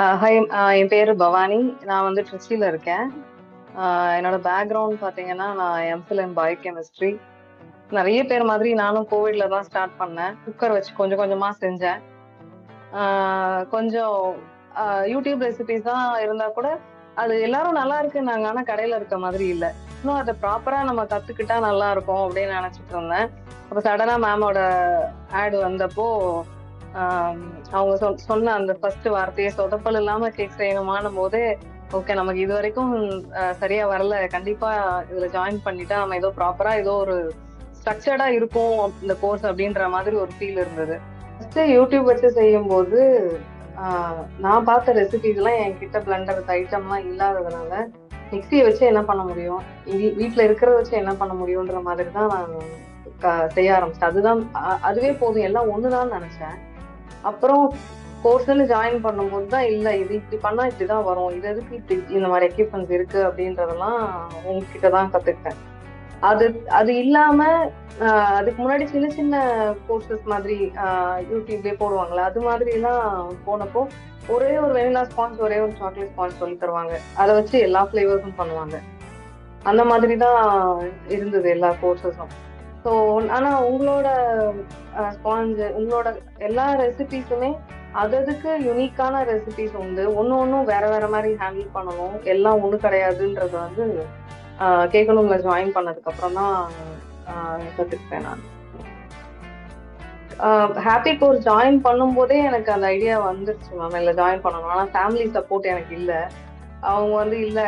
Hi, என் பேரு பவானி. நான் வந்து ட்ரிச்சில இருக்கேன். என்னோட பேக்ரவுண்ட் பார்த்தீங்கன்னா, நான் எம்ஃபில் இன் பயோகெமிஸ்ட்ரி. நெறைய பேர் மாதிரி நானும் கோவிட்ல தான் ஸ்டார்ட் பண்ணேன். குக்கர் வச்சு கொஞ்சம் கொஞ்சமா செஞ்சேன். ஆ கொஞ்சம் அ யூடியூப் ரெசிபீஸ் தான் இருந்தா கூட, அது எல்லாரும் நல்லா இருக்குன்னாங்க. ஆனா கடையில இருக்க மாதிரி இல்ல. இன்னும் அத ப்ராப்பரா நம்ம கத்துக்கிட்டா நல்லா இருக்கும் அப்படின்னு நெனச்சுட்டு இருந்தேன். அப்ப சடனா மேமோட ஆட் வந்தப்போ, ஆம், அவங்க சொன்ன அந்த ஃபர்ஸ்ட் வார்த்தையே சொதப்பல் இல்லாம கேக் செய்யணுமான்னும் போதே, ஓகே நமக்கு இதுவரைக்கும் சரியா வரல. கண்டிப்பா இதுல ஜாயின் பண்ணிட்டா நம்ம ஏதோ ப்ராப்பரா ஏதோ ஒரு ஸ்ட்ரக்சர்டா இருக்கும் இந்த கோர்ஸ் அப்படின்ற மாதிரி ஒரு ஃபீல் இருந்தது. ஃபர்ஸ்ட் யூடியூப் வச்சு செய்யும்போது நான் பார்த்த ரெசிபிஸ் எல்லாம் என்கிட்ட பிளெண்டர் ஐட்டம்லாம் இல்லாததுனால மிக்சியை வச்சு என்ன பண்ண முடியும், வீட்டுல இருக்கிறத வச்சு என்ன பண்ண முடியும்ன்ற மாதிரி தான் நான் செய்ய ஆரம்பிச்சேன். அதுதான் அதுவே போதும், எல்லாம் ஒண்ணுதான் நினைச்சேன். அப்புறம் கோர்ஸ்ன்னு ஜாயின் பண்ணும்போது தான் இல்ல இது இப்படி பண்ணா இப்படிதான் வரும், இது எதுக்கு இப்படி இந்த மாதிரி எக்யூப்மெண்ட்ஸ் இருக்கு அப்படின்றதெல்லாம் உங்ககிட்ட தான் கத்துக்கிட்டேன். அது அது இல்லாம அதுக்கு முன்னாடி சின்ன சின்ன கோர்சஸ் மாதிரி யூடியூப்லயே போடுவாங்கல்ல, அது மாதிரி எல்லாம் போனப்போ ஒரே ஒரு வெனிலா ஸ்பாஞ்ச் ஒரே ஒரு சாக்லேட் ஸ்பாஞ்ச் சொல்லி தருவாங்க. அதை வச்சு எல்லா ஃபிளேவர்ஸும் பண்ணுவாங்க. அந்த மாதிரி தான் இருந்தது எல்லா கோர்சஸும். ஸோ ஆனா உங்களோட ஸ்பாஞ்ச் உங்களோட எல்லா ரெசிபிஸுமே அதுக்கு யுனிக்கான ரெசிபிஸ் உண்டு. ஒன்னு ஒன்னும் வேற வேற மாதிரி ஹேண்டில் பண்ணணும், எல்லாம் ஒண்ணு கிடையாதுன்றது வந்து கேட்கணும்ல ஜாயின் பண்ணதுக்கு அப்புறம் தான் கத்துக்கிட்டேன் நான். ஹாப்பி கோர்ஸ் ஜாயின் பண்ணும்போதே எனக்கு அந்த ஐடியா வந்துருச்சு மேம், இல்லை ஜாயின் பண்ணணும். ஆனா ஃபேமிலி சப்போர்ட் எனக்கு இல்ல. அவங்க வந்து இல்ல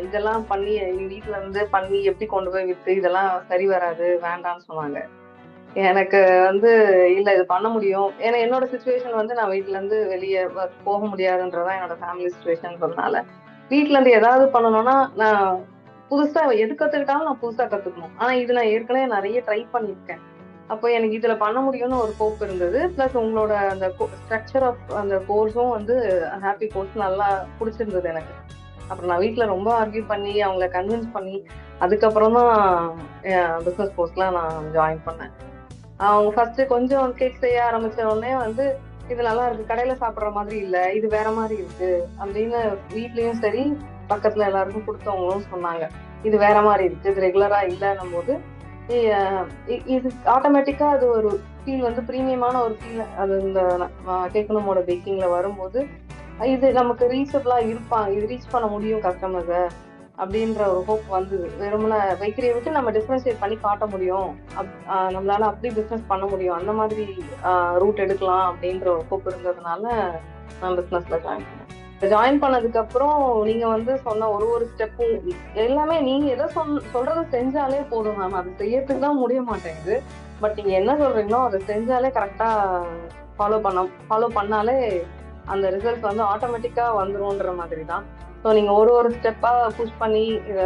இதெல்லாம் பண்ணி நீ வீட்டுல இருந்து பண்ணி எப்படி கொண்டு போய் வித்து இதெல்லாம் சரி வராது, வேண்டாம்னு சொன்னாங்க. எனக்கு வந்து இல்ல இது பண்ண முடியும். ஏன்னா என்னோட சுச்சுவேஷன் வந்து நான் வீட்டுல இருந்து வெளியே போக முடியாதுன்றதான் என்னோட ஃபேமிலி சுச்சுவேஷன்றதுனால வீட்டுல இருந்து ஏதாவது பண்ணணும்னா நான் புதுசா எது கத்துக்கிட்டாலும் நான் புதுசா கத்துக்கணும். ஆனா இது நான் ஏற்கனவே நிறைய ட்ரை பண்ணியிருக்கேன். அப்போ எனக்கு இதுல பண்ண முடியும்னு ஒரு ஹோப் இருந்தது. பிளஸ் உங்களோட அந்த ஸ்ட்ரக்சர் ஆஃப் அந்த கோர்ஸும் வந்து ஹாப்பி கோர்ஸ் நல்லா பிடிச்சிருந்தது எனக்கு. அப்புறம் நான் வீட்டுல ரொம்ப ஆர்கியூ பண்ணி அவங்கள கன்வின்ஸ் பண்ணி அதுக்கப்புறம் தான் பிசினஸ் கோர்ஸ்லாம் நான் ஜாயின் பண்ணேன். அவங்க ஃபர்ஸ்ட் கொஞ்சம் கேக் செய்ய ஆரம்பிச்ச உடனே வந்து இது நல்லா இருக்கு, கடையில சாப்பிடுற மாதிரி இல்ல, இது வேற மாதிரி இருக்கு அப்படின்னு வீட்லயும் சரி பக்கத்துல எல்லாருக்கும் கொடுத்தவங்களும் சொன்னாங்க. இது வேற மாதிரி இருக்கு, இது ரெகுலரா இல்லைன்னும் போது இது ஆட்டோமேட்டிக்கா அது ஒரு ஃபீல் வந்து பிரீமியமான ஒரு ஃபீல் அது இந்த கேக்கணுமோட பேக்கிங்ல வரும்போது இது நமக்கு ரீச்சபிளா இருப்பாங்க, இது ரீச் பண்ண முடியும் கஸ்டமர்ஸ அப்படின்ற ஒரு ஹோப் வந்தது. வெறுமனே பேக்கரியை விட்டு நம்ம டிஃபரன்ஷியேட் பண்ணி காட்ட முடியும், நம்மளால அப்படி பிசினஸ் பண்ண முடியும், அந்த மாதிரி ரூட் எடுக்கலாம் அப்படின்ற ஒரு ஹோப் இருந்ததுனால நான் பிசினஸ்ல ஜாயின் பண்ணேன். ஜாயின் பண்ணதுக்கு அப்புறம் நீங்க வந்து சொன்ன ஒரு ஒரு ஸ்டெப்பும் எல்லாமே நீங்க எதை சொல்றதை செஞ்சாலே போதும் மேம். அது செய்யறதுக்கு தான் முடிய மாட்டேங்குது. பட் நீங்க என்ன சொல்றீங்களோ அதை செஞ்சாலே கரெக்டா ஃபாலோ பண்ணாலே அந்த ரிசல்ட் வந்து ஆட்டோமேட்டிக்கா வந்துரும்ன்ற மாதிரி தான். ஸோ நீங்க ஒரு ஒரு ஸ்டெப்பா புஷ் பண்ணி இதை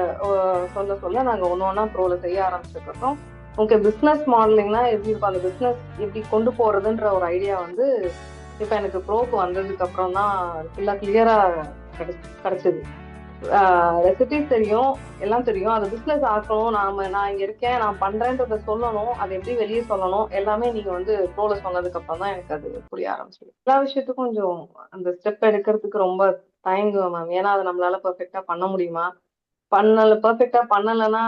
சொல்ல சொல்ல நாங்க ஒன்று ஒன்றா ப்ரோல செய்ய ஆரம்பிச்சதுக்கப்புறம் ஓகே பிஸ்னஸ் மாடலிங்னா எப்படி இருக்கும், அந்த பிஸ்னஸ் எப்படி கொண்டு போறதுன்ற ஒரு ஐடியா வந்து இப்ப எனக்கு ப்ரோக்கு வந்ததுக்கு அப்புறம் தான் ஃபுல்லா கிளியரா கிடைச்சது. ரெசிபிஸ் தெரியும், எல்லாம் தெரியும், அதை பிசினஸ் ஆக்கணும், நான் இங்க இருக்கேன் நான் பண்றேன்றத சொல்லணும், அதை எப்படி வெளியே சொல்லணும், எல்லாமே நீங்க வந்து ப்ரோல சொன்னதுக்கு அப்புறம் தான் எனக்கு அது புரிய ஆரம்பிச்சது. எல்லா விஷயத்துக்கும் கொஞ்சம் அந்த ஸ்டெப் எடுக்கிறதுக்கு ரொம்ப தயங்குவேன் மேம். ஏன்னா அதை நம்மளால பெர்ஃபெக்டா பண்ண முடியுமா, பெர்ஃபெக்டா பண்ணலைன்னா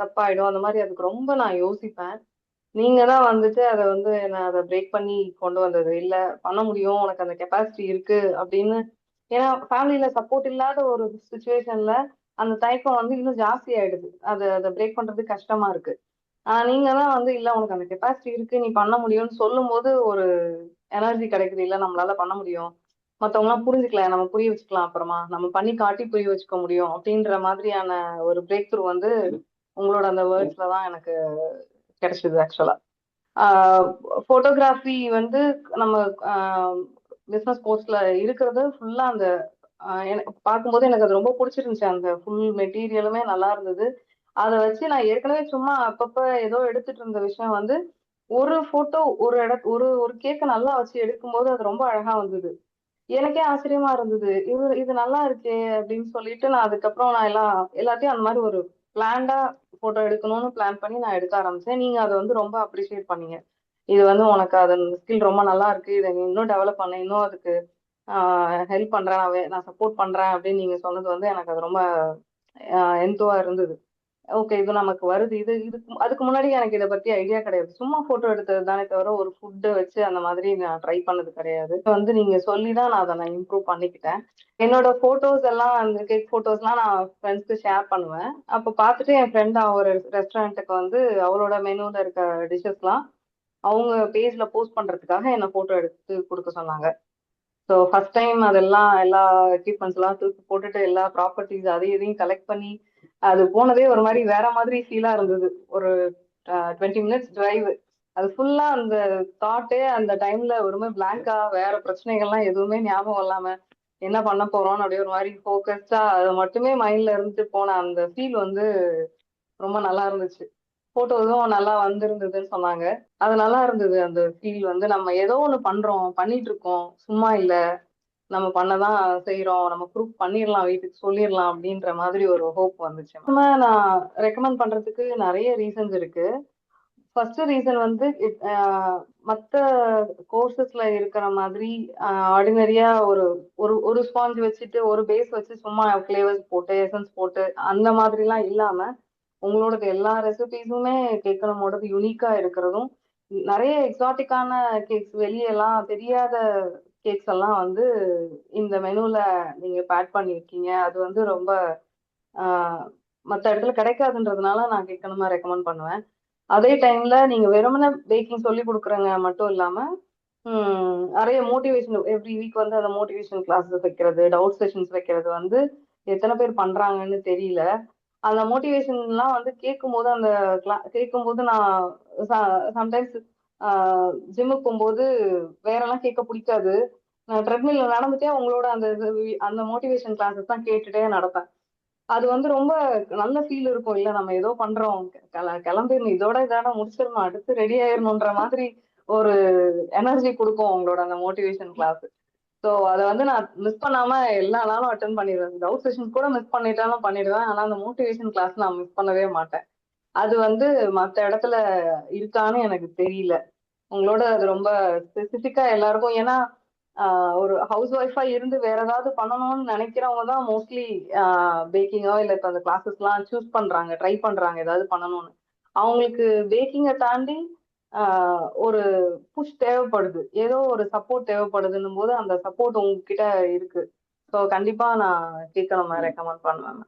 தப்பாயிடும், அந்த மாதிரி அதுக்கு ரொம்ப நான் யோசிப்பேன். நீங்க தான் வந்துட்டு அதை வந்து நான் அதை பிரேக் பண்ணி கொண்டு வந்தது. இல்ல பண்ண முடியும், உனக்கு அந்த கெப்பாசிட்டி இருக்கு அப்படின்னு. ஏன்னா ஃபேமிலியில சப்போர்ட் இல்லாத ஒரு சுச்சுவேஷன்ல அந்த தயக்கம் வந்து இன்னும் ஜாஸ்தி ஆயிடுது. அதை பிரேக் பண்றது கஷ்டமா இருக்கு. நீங்க தான் வந்து இல்ல உனக்கு அந்த கெப்பாசிட்டி இருக்கு, நீ பண்ண முடியும்னு சொல்லும் போது ஒரு எனர்ஜி கிடைக்குது. இல்ல நம்மளால பண்ண முடியும், மத்தவங்க எல்லாம் புரிஞ்சுக்கல, நம்ம புரிய வச்சுக்கலாம், அப்புறமா நம்ம பண்ணி காட்டி புரிய வச்சுக்க முடியும் அப்படின்ற மாதிரியான ஒரு பிரேக் த்ரூ வந்து உங்களோட அந்த வேர்ட்ஸ்ல தான் எனக்கு கிடைச்சது ஆக்சுவலா. போட்டோகிராஃபி வந்து நம்ம பிசினஸ் கோர்ஸ்ல இருக்கிறது ஃபுல்லா அந்த எனக்கு பார்க்கும்போது எனக்கு அது ரொம்ப பிடிச்சிருந்துச்சு. அந்த ஃபுல் மெட்டீரியலுமே நல்லா இருந்தது. அதை வச்சு நான் ஏற்கனவே சும்மா அப்பப்ப ஏதோ எடுத்துட்டு இருந்த விஷயம் வந்து ஒரு போட்டோ ஒரு ஒரு ஒரு கேக்க நல்லா வச்சு எடுக்கும்போது அது ரொம்ப அழகா வந்தது. எனக்கே ஆச்சரியமா இருந்தது, இது நல்லா இருக்கே அப்படின்னு சொல்லிட்டு நான் அதுக்கப்புறம் நான் எல்லாத்தையும் அந்த மாதிரி ஒரு பிளான்டா போட்டோ எடுக்கணும்னு பிளான் பண்ணி நான் எடுக்க ஆரம்பிச்சேன். நீங்க அதை வந்து ரொம்ப அப்ரிஷியேட் பண்ணீங்க. இது வந்து உனக்கு அது ஸ்கில் ரொம்ப நல்லா இருக்கு, இதை நீ இன்னும் டெவலப் பண்ண, இன்னும் அதுக்கு ஹெல்ப் பண்றேன், நான் சப்போர்ட் பண்றேன் அப்படின்னு நீங்க சொன்னது வந்து எனக்கு அது ரொம்ப எந்தோவா இருந்தது. ஓகே. இது நமக்கு வருது. அதுக்கு முன்னாடி எனக்கு இத பத்தி ஐடியா கிடையாது. சும்மா ஃபோட்டோ எடுத்தது தானே தவிர, ஒரு ஃபுட்ட வச்சு அந்த மாதிரி நான் ட்ரை பண்ணது கிடையாது. வந்து நீங்க சொல்லி தான் நான் இம்ப்ரூவ் பண்ணிக்கிட்டேன். என்னோட ஃபோட்டோஸ் எல்லாம் அந்த கேக் ஃபோட்டோஸ்லாம் நான் ஃப்ரெண்ட்ஸ்க்கு ஷேர் பண்ணுவேன். அப்ப பார்த்துட்டு என் ஃப்ரெண்ட் ஒரு ரெஸ்டாரண்ட்டுக்கு வந்து அவளோட மெனூல இருக்க டிஷ்ஷஸ்லாம் அவங்க பேஜ்ல போஸ்ட் பண்றதுக்காக என்ன ஃபோட்டோ எடுத்து குடுக்க சொன்னாங்க. ஸோ ஃபர்ஸ்ட் டைம் அதெல்லாம் எல்லா எக்யூப்மெண்ட்ஸ்லாம் தூக்கி போட்டுட்டு எல்லா ப்ராப்பர்ட்டீஸ் அதையும் இதையும் கலெக்ட் பண்ணி அது போனதே ஒரு மாதிரி வேற மாதிரி ஃபீலா இருந்தது. ஒரு 20 மினிட்ஸ் டிரைவ். அது ஃபுல்லா அந்த தாட்டே அந்த டைம்ல ஒரு மாதிரி பிளாங்கா வேற பிரச்சனைகள்லாம் எதுவுமே ஞாபகம் இல்லாம என்ன பண்ண போறோம்னு அப்படியே ஒரு மாதிரி ஃபோக்கஸ்டா அது மட்டுமே மைண்ட்ல இருந்துட்டு போன அந்த ஃபீல் வந்து ரொம்ப நல்லா இருந்துச்சு. போட்டோஸும் நல்லா வந்திருந்ததுன்னு சொன்னாங்க. அது நல்லா இருந்தது. அந்த ஃபீல் வந்து நம்ம ஏதோ ஒண்ணு பண்றோம், பண்ணிட்டு இருக்கோம், சும்மா இல்ல. நம்ம பண்ணதான் செய்றோம். நம்ம ப்ரூஃப் பண்ணிரலாம், வீட்டுக்கு சொல்லிரலாம் அப்படின்ற மாதிரி ஒரு ஹோப் வந்துச்சு. நான் ரெக்கமெண்ட் பண்றதுக்கு நெறைய ரீசன்ஸ் இருக்கு. ஃபர்ஸ்ட் ரீசன் வந்து மத்த கோர்சஸ்ல இருக்கிற மாதிரி ஆர்டினரியா ஒரு ஒரு ஒரு ஸ்பாஞ்ச் வச்சுட்டு, ஒரு பேஸ் வச்சு சும்மா ஃப்ளேவர்ஸ் போட்டு, எசன்ஸ் போட்டு அந்த மாதிரிலாம் இல்லாம, உங்களோடது எல்லா ரெசிபீஸுமே கேட்கறமோடது யூனிக்கா இருக்கிறதும், நெறைய எக்ஸாட்டிக்கான கேக்ஸ் வெளியலாம் தெரியாத கேக்ஸ் எல்லாம் வந்து இந்த மெனுல நீங்க பேக் பண்ணியிருக்கீங்க. அது வந்து ரொம்ப ஆ மத்த இடத்துல கிடைக்காதுன்றதுனால நான் கேட்கணுமா ரெக்கமெண்ட் பண்ணுவேன். அதே டைம்ல நீங்க வெறுமனே பேக்கிங் சொல்லிக் குடுக்குறங்க மட்டும் இல்லாம, நெறைய மோட்டிவேஷன் எவ்ரி வீக் வந்து அந்த மோட்டிவேஷன் கிளாஸஸ் வைக்கிறது, டவுட் செஷன்ஸ் வைக்கிறது வந்து எத்தன பேர் பண்றாங்கன்னு தெரியல. அந்த மோட்டிவேஷன்லாம் வந்து கேட்கும்போது அந்த கேட்கும்போது நான் ச சம்டைம்ஸ் ஆ ஜிம்முக்கு போம்போது வேறலாம் கேட்க புடிக்காது. நான் ட்ரெட்மில்ல நடந்துட்டே உங்களோட அந்த மோட்டிவேஷன் கிளாஸஸ் தான் கேட்டுட்டே நடப்பேன். அது வந்து ரொம்ப நல்ல ஃபீல் இருக்கும். இல்ல நம்ம ஏதோ பண்றோம். கிளம்பிரணும். இதோட முடிச்சிரணும். அடுத்து ரெடி ஆயிரணுன்ற மாதிரி ஒரு எனர்ஜி குடுக்கும் உங்களோட அந்த மோட்டிவேஷன் கிளாஸ். ஸோ அத வந்து நான் மிஸ் பண்ணாம எல்லா நாளும் அட்டெண்ட் பண்ணிருவேன். டவுட் செஷன்ஸ் கூட மிஸ் பண்ணிட்டாலும் பண்ணிடுவேன். ஆனா அந்த மோட்டிவேஷன் கிளாஸ் நான் மிஸ் பண்ணவே மாட்டேன். அது வந்து மத்த இடத்துல இருக்கான்னு எனக்கு தெரியல. உங்களோட அது ரொம்ப ஸ்பெசிஃபிக்கா எல்லாருக்கும் ஏன்னா ஒரு ஹவுஸ் ஒய்ஃபா இருந்து வேற ஏதாவது பண்ணணும்னு நினைக்கிறவங்க தான் மோஸ்ட்லி பேக்கிங்கோ இல்ல இப்ப அந்த கிளாஸஸ்லாம் சூஸ் பண்றாங்க, ட்ரை பண்றாங்க ஏதாவது பண்ணணும்னு. அவங்களுக்கு பேக்கிங்கை தாண்டி ஒரு புஷ் தேவைப்படுது. ஏதோ ஒரு சப்போர்ட் தேவைப்படுதுன்னும் போது அந்த சப்போர்ட் உங்ககிட்ட இருக்கு. ஸோ கண்டிப்பா நான் கேட்க நம்ம ரெக்கமெண்ட் பண்ணுவேன்.